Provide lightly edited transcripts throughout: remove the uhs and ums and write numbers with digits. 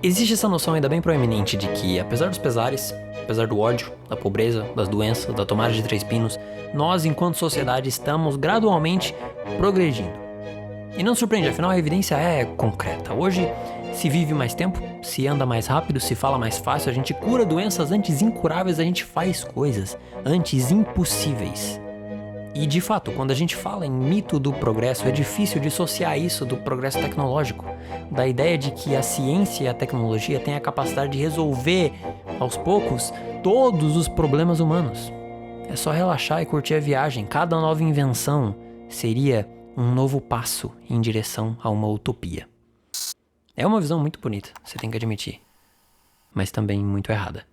Existe essa noção ainda bem proeminente de que, apesar dos pesares, apesar do ódio, da pobreza, das doenças, da tomada de 3 pinos, nós, enquanto sociedade, estamos gradualmente progredindo. E não surpreende, afinal a evidência é concreta. Hoje se vive mais tempo, se anda mais rápido, se fala mais fácil, a gente cura doenças antes incuráveis, a gente faz coisas antes impossíveis. E de fato, quando a gente fala em mito do progresso, é difícil dissociar isso do progresso tecnológico, da ideia de que a ciência e a tecnologia têm a capacidade de resolver, aos poucos, todos os problemas humanos. É só relaxar e curtir a viagem. Cada nova invenção seria um novo passo em direção a uma utopia. É uma visão muito bonita, você tem que admitir, mas também muito errada.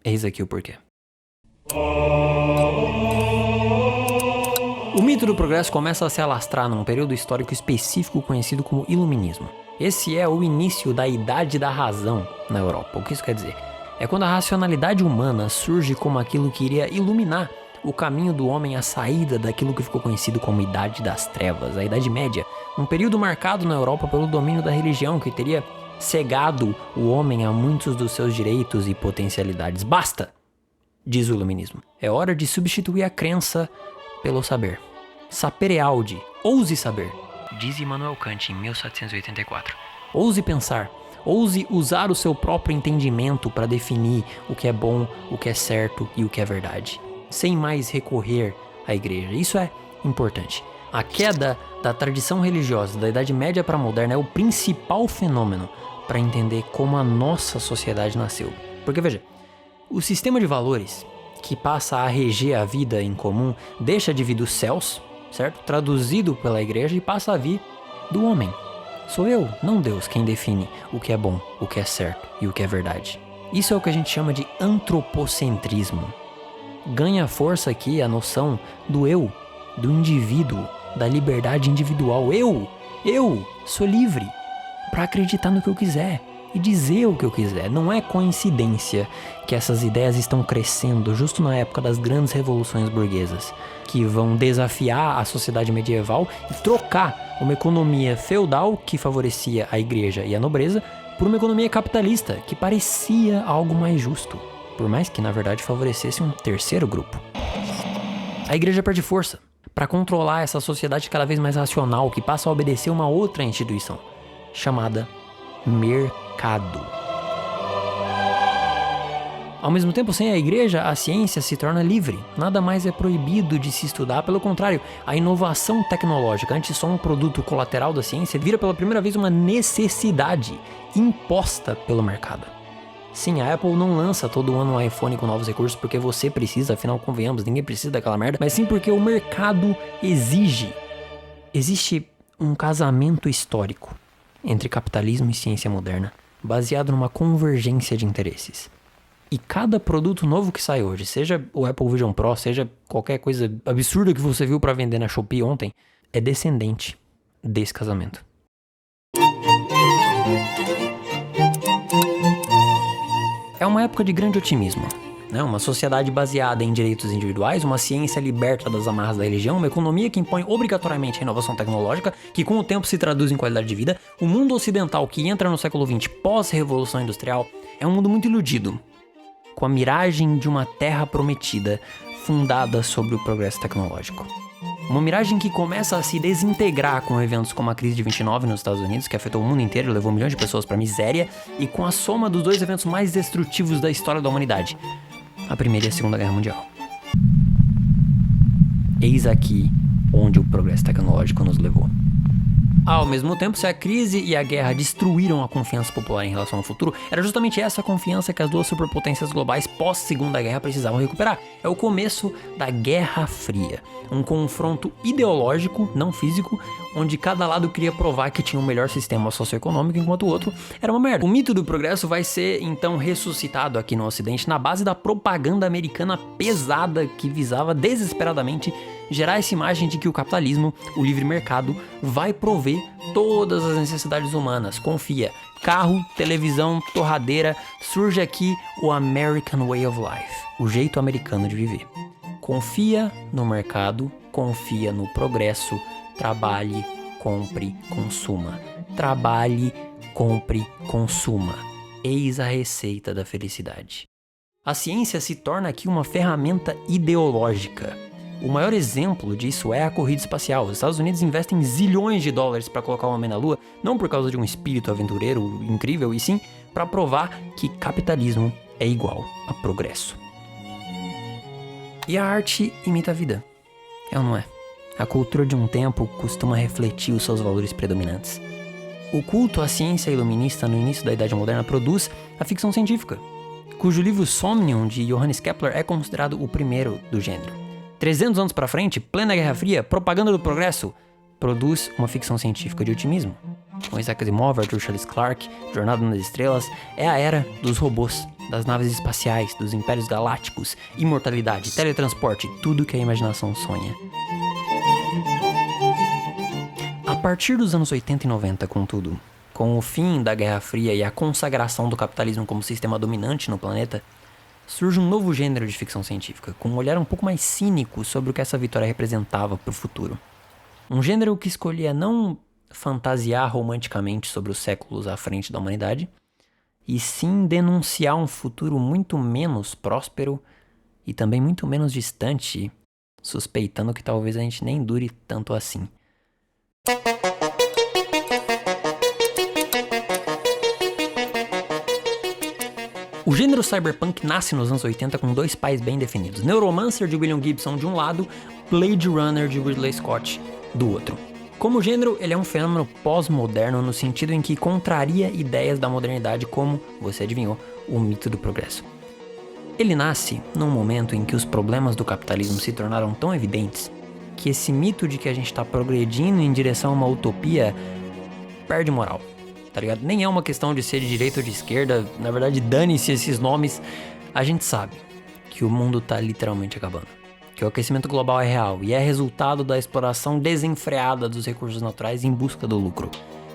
Eis aqui o porquê. O mito do progresso começa a se alastrar num período histórico específico conhecido como Iluminismo. Esse é o início da Idade da Razão na Europa. O que isso quer dizer? É quando a racionalidade humana surge como aquilo que iria iluminar o caminho do homem à saída daquilo que ficou conhecido como Idade das Trevas, a Idade Média, um período marcado na Europa pelo domínio da religião que teria cegado o homem a muitos dos seus direitos e potencialidades. Basta, diz o Iluminismo. É hora de substituir a crença pelo saber. Sapere aude, ouse saber, diz Immanuel Kant em 1784. Ouse pensar, ouse usar o seu próprio entendimento para definir o que é bom, o que é certo e o que é verdade, sem mais recorrer à igreja. Isso é importante. A queda da tradição religiosa da Idade Média para a moderna é o principal fenômeno para entender como a nossa sociedade nasceu. Porque veja, o sistema de valores que passa a reger a vida em comum deixa de vir dos céus, certo? Traduzido pela igreja, e passa a vir do homem. Sou eu, não Deus, quem define o que é bom, o que é certo e o que é verdade. Isso é o que a gente chama de antropocentrismo. Ganha força aqui a noção do eu, do indivíduo, da liberdade individual. Eu sou livre para acreditar no que eu quiser e dizer o que eu quiser. Não é coincidência que essas ideias estão crescendo justo na época das grandes revoluções burguesas, que vão desafiar a sociedade medieval e trocar uma economia feudal que favorecia a igreja e a nobreza por uma economia capitalista que parecia algo mais justo, por mais que na verdade favorecesse um terceiro grupo. A igreja perde força para controlar essa sociedade cada vez mais racional que passa a obedecer uma outra instituição, chamada mercado. Ao mesmo tempo, sem a igreja, a ciência se torna livre. Nada mais é proibido de se estudar. Pelo contrário, a inovação tecnológica, antes só um produto colateral da ciência, vira pela primeira vez uma necessidade imposta pelo mercado. Sim, a Apple não lança todo ano um iPhone com novos recursos porque você precisa, afinal, convenhamos, ninguém precisa daquela merda, mas sim porque o mercado exige. Existe um casamento histórico entre capitalismo e ciência moderna, baseado numa convergência de interesses. E cada produto novo que sai hoje, seja o Apple Vision Pro, seja qualquer coisa absurda que você viu para vender na Shopee ontem, é descendente desse casamento. É uma época de grande otimismo, né? Uma sociedade baseada em direitos individuais, uma ciência liberta das amarras da religião, uma economia que impõe obrigatoriamente a inovação tecnológica, que com o tempo se traduz em qualidade de vida. O mundo ocidental que entra no século XX pós-revolução industrial é um mundo muito iludido, com a miragem de uma terra prometida, fundada sobre o progresso tecnológico. Uma miragem que começa a se desintegrar com eventos como a crise de 29 nos Estados Unidos, que afetou o mundo inteiro e levou milhões de pessoas para a miséria, e com a soma dos dois eventos mais destrutivos da história da humanidade, a Primeira e a Segunda Guerra Mundial. Eis aqui onde o progresso tecnológico nos levou. Ao mesmo tempo, se a crise e a guerra destruíram a confiança popular em relação ao futuro, era justamente essa confiança que as duas superpotências globais pós-Segunda Guerra precisavam recuperar. É o começo da Guerra Fria, um confronto ideológico, não físico, onde cada lado queria provar que tinha um melhor sistema socioeconômico, enquanto o outro era uma merda. O mito do progresso vai ser, então, ressuscitado aqui no Ocidente na base da propaganda americana pesada que visava desesperadamente gerar essa imagem de que o capitalismo, o livre mercado, vai prover todas as necessidades humanas. Confia. Carro, televisão, torradeira, surge aqui o American Way of Life, o jeito americano de viver. Confia no mercado, confia no progresso, trabalhe, compre, consuma. Trabalhe, compre, consuma. Eis a receita da felicidade. A ciência se torna aqui uma ferramenta ideológica. O maior exemplo disso é a corrida espacial. Os Estados Unidos investem zilhões de dólares para colocar o homem na Lua, não por causa de um espírito aventureiro incrível, e sim para provar que capitalismo é igual a progresso. E a arte imita a vida, é ou não é? A cultura de um tempo costuma refletir os seus valores predominantes. O culto à ciência iluminista no início da Idade Moderna produz a ficção científica, cujo livro Somnium, de Johannes Kepler, é considerado o primeiro do gênero. 300 anos para frente, plena Guerra Fria, propaganda do progresso, produz uma ficção científica de otimismo. Com Isaac Asimov, Arthur Charles Clarke, Jornada nas Estrelas, é a era dos robôs, das naves espaciais, dos impérios galácticos, imortalidade, teletransporte, tudo que a imaginação sonha. A partir dos anos 80 e 90, contudo, com o fim da Guerra Fria e a consagração do capitalismo como sistema dominante no planeta, surge um novo gênero de ficção científica, com um olhar um pouco mais cínico sobre o que essa vitória representava para o futuro. Um gênero que escolhia não fantasiar romanticamente sobre os séculos à frente da humanidade, e sim denunciar um futuro muito menos próspero e também muito menos distante, suspeitando que talvez a gente nem dure tanto assim. O gênero cyberpunk nasce nos anos 80 com dois pais bem definidos. Neuromancer, de William Gibson, de um lado, Blade Runner, de Ridley Scott, do outro. Como gênero, ele é um fenômeno pós-moderno no sentido em que contraria ideias da modernidade como, você adivinhou, o mito do progresso. Ele nasce num momento em que os problemas do capitalismo se tornaram tão evidentes que esse mito de que a gente está progredindo em direção a uma utopia perde moral. Tá ligado? Nem é uma questão de ser de direita ou de esquerda, na verdade dane-se esses nomes. A gente sabe que o mundo tá literalmente acabando, que o aquecimento global é real e é resultado da exploração desenfreada dos recursos naturais em busca do lucro.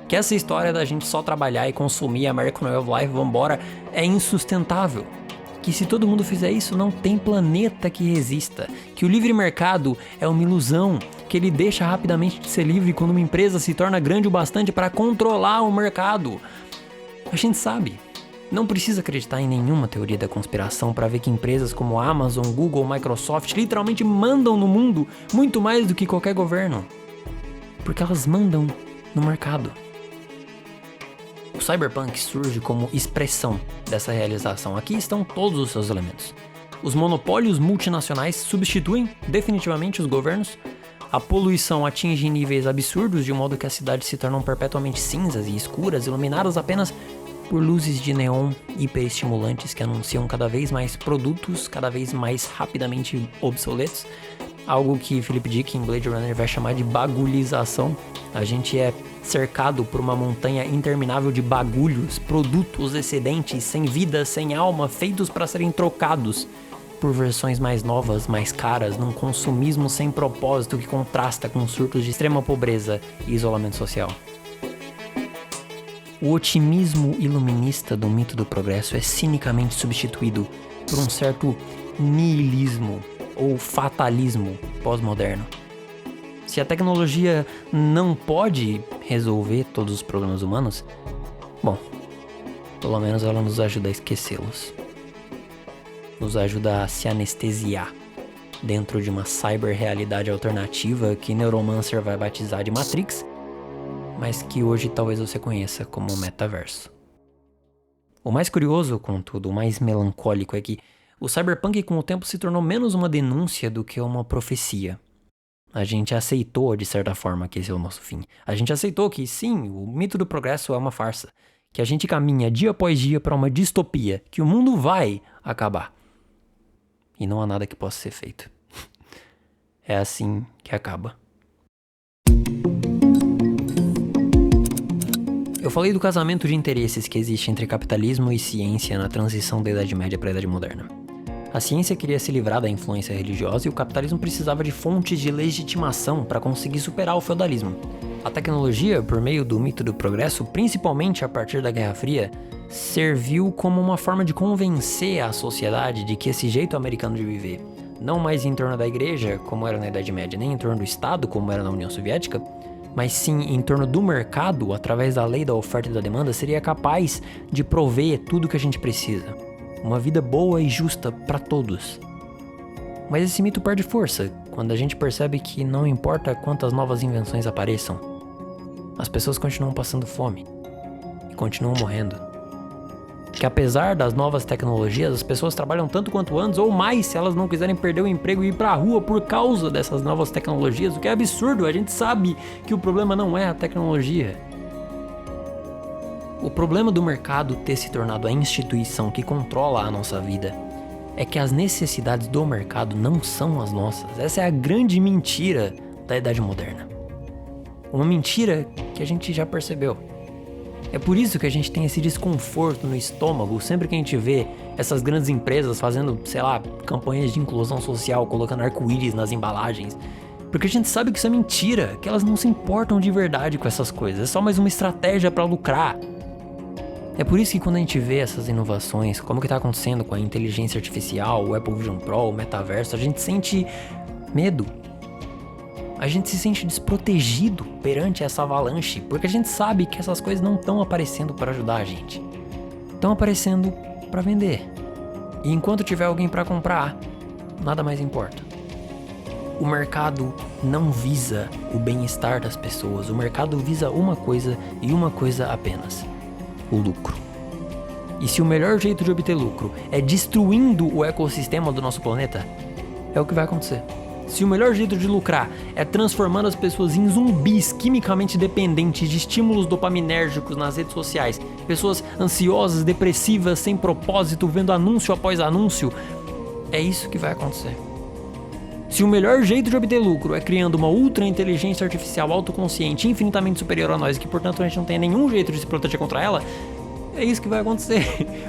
Que essa história da gente só trabalhar e consumir American Way of Life, vambora, é insustentável. Que se todo mundo fizer isso, não tem planeta que resista. Que o livre mercado é uma ilusão, que ele deixa rapidamente de ser livre quando uma empresa se torna grande o bastante para controlar o mercado. A gente sabe. Não precisa acreditar em nenhuma teoria da conspiração para ver que empresas como Amazon, Google, Microsoft literalmente mandam no mundo muito mais do que qualquer governo. Porque elas mandam no mercado. O cyberpunk surge como expressão dessa realização. Aqui estão todos os seus elementos. Os monopólios multinacionais substituem definitivamente os governos. A poluição atinge níveis absurdos, de modo que as cidades se tornam perpetuamente cinzas e escuras, iluminadas apenas por luzes de neon hiperestimulantes que anunciam cada vez mais produtos, cada vez mais rapidamente obsoletos. Algo que Philip Dick em Blade Runner vai chamar de bagulhização. A gente é cercado por uma montanha interminável de bagulhos, produtos excedentes, sem vida, sem alma, feitos para serem trocados por versões mais novas, mais caras, num consumismo sem propósito que contrasta com surtos de extrema pobreza e isolamento social. O otimismo iluminista do mito do progresso é cinicamente substituído por um certo niilismo ou fatalismo pós-moderno. Se a tecnologia não pode resolver todos os problemas humanos, bom, pelo menos ela nos ajuda a esquecê-los. Nos ajuda a se anestesiar dentro de uma cyber-realidade alternativa que Neuromancer vai batizar de Matrix, mas que hoje talvez você conheça como metaverso. O mais curioso, contudo, o mais melancólico é que o cyberpunk com o tempo se tornou menos uma denúncia do que uma profecia. A gente aceitou, de certa forma, que esse é o nosso fim. A gente aceitou que, sim, o mito do progresso é uma farsa. Que a gente caminha dia após dia para uma distopia, que o mundo vai acabar. E não há nada que possa ser feito. É assim que acaba. Eu falei do casamento de interesses que existe entre capitalismo e ciência na transição da Idade Média para a Idade Moderna. A ciência queria se livrar da influência religiosa e o capitalismo precisava de fontes de legitimação para conseguir superar o feudalismo. A tecnologia, por meio do mito do progresso, principalmente a partir da Guerra Fria, serviu como uma forma de convencer a sociedade de que esse jeito americano de viver, não mais em torno da igreja, como era na Idade Média, nem em torno do Estado, como era na União Soviética, mas sim em torno do mercado, através da lei da oferta e da demanda, seria capaz de prover tudo o que a gente precisa. Uma vida boa e justa para todos. Mas esse mito perde força quando a gente percebe que não importa quantas novas invenções apareçam, as pessoas continuam passando fome e continuam morrendo. Que apesar das novas tecnologias, as pessoas trabalham tanto quanto antes ou mais se elas não quiserem perder o emprego e ir pra rua por causa dessas novas tecnologias, o que é absurdo. A gente sabe que o problema não é a tecnologia. O problema do mercado ter se tornado a instituição que controla a nossa vida é que as necessidades do mercado não são as nossas. Essa é a grande mentira da Idade Moderna. Uma mentira que a gente já percebeu. É por isso que a gente tem esse desconforto no estômago sempre que a gente vê essas grandes empresas fazendo, sei lá, campanhas de inclusão social, colocando arco-íris nas embalagens. Porque a gente sabe que isso é mentira, que elas não se importam de verdade com essas coisas. É só mais uma estratégia para lucrar. É por isso que quando a gente vê essas inovações, como que tá acontecendo com a inteligência artificial, o Apple Vision Pro, o metaverso, a gente sente medo. A gente se sente desprotegido perante essa avalanche, porque a gente sabe que essas coisas não estão aparecendo para ajudar a gente. Estão aparecendo para vender. E enquanto tiver alguém para comprar, nada mais importa. O mercado não visa o bem-estar das pessoas. O mercado visa uma coisa e uma coisa apenas: o lucro. E se o melhor jeito de obter lucro é destruindo o ecossistema do nosso planeta, é o que vai acontecer. Se o melhor jeito de lucrar é transformando as pessoas em zumbis quimicamente dependentes de estímulos dopaminérgicos nas redes sociais, pessoas ansiosas, depressivas, sem propósito, vendo anúncio após anúncio, é isso que vai acontecer. Se o melhor jeito de obter lucro é criando uma ultra inteligência artificial autoconsciente infinitamente superior a nós, e que portanto a gente não tem nenhum jeito de se proteger contra ela, é isso que vai acontecer.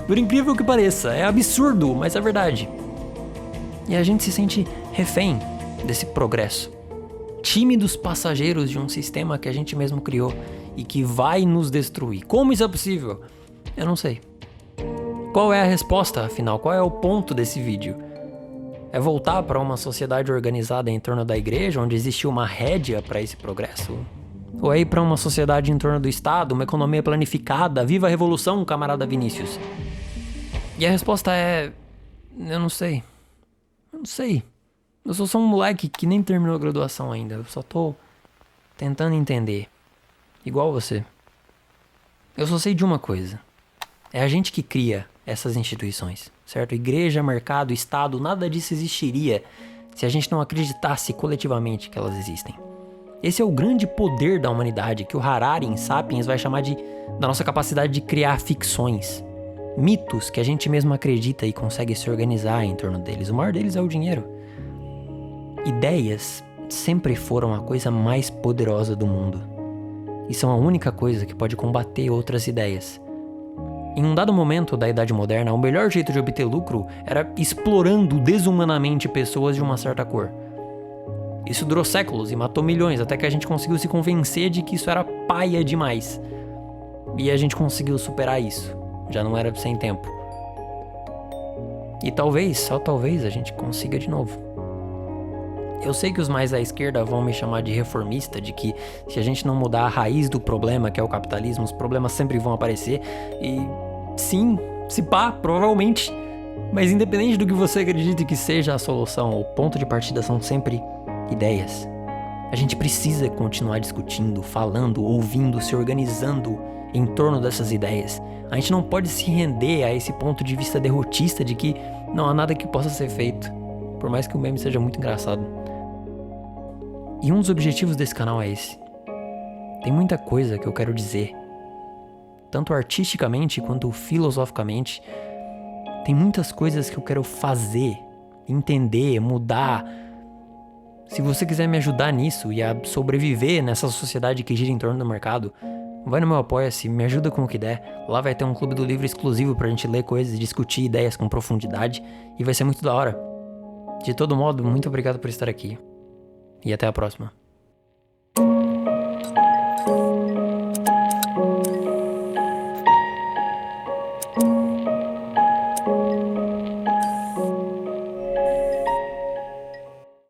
Por incrível que pareça, é absurdo, mas é verdade. E a gente se sente refém desse progresso. Tímidos passageiros de um sistema que a gente mesmo criou e que vai nos destruir. Como isso é possível? Eu não sei. Qual é a resposta, afinal? Qual é o ponto desse vídeo? É voltar para uma sociedade organizada em torno da igreja, onde existiu uma rédea para esse progresso? Ou é ir para uma sociedade em torno do Estado, uma economia planificada? Viva a revolução, camarada Vinícius! E a resposta é... eu não sei. Eu não sei. Eu sou só um moleque que nem terminou a graduação ainda. Eu só tô tentando entender. Igual você. Eu só sei de uma coisa. É a gente que cria essas instituições, certo? Igreja, mercado, Estado, nada disso existiria se a gente não acreditasse coletivamente que elas existem. Esse é o grande poder da humanidade, que o Harari em Sapiens vai chamar da nossa capacidade de criar ficções. Mitos que a gente mesmo acredita e consegue se organizar em torno deles. O maior deles é o dinheiro. Ideias sempre foram a coisa mais poderosa do mundo. E são a única coisa que pode combater outras ideias. Em um dado momento da Idade Moderna, o melhor jeito de obter lucro era explorando desumanamente pessoas de uma certa cor. Isso durou séculos e matou milhões, até que a gente conseguiu se convencer de que isso era paia demais. E a gente conseguiu superar isso. Já não era sem tempo. E talvez, só talvez, a gente consiga de novo. Eu sei que os mais à esquerda vão me chamar de reformista, de que se a gente não mudar a raiz do problema, que é o capitalismo, os problemas sempre vão aparecer. E sim, se pá, provavelmente. Mas independente do que você acredite que seja a solução, o ponto de partida são sempre ideias. A gente precisa continuar discutindo, falando, ouvindo, se organizando em torno dessas ideias. A gente não pode se render a esse ponto de vista derrotista de que não há nada que possa ser feito, por mais que o meme seja muito engraçado. E um dos objetivos desse canal é esse. Tem muita coisa que eu quero dizer, tanto artisticamente quanto filosoficamente. Tem muitas coisas que eu quero fazer, entender, mudar. Se você quiser me ajudar nisso e a sobreviver nessa sociedade que gira em torno do mercado, vai no meu Apoia-se, me ajuda com o que der. Lá vai ter um clube do livro exclusivo pra gente ler coisas e discutir ideias com profundidade, e vai ser muito da hora. De todo modo, muito obrigado por estar aqui. E até a próxima.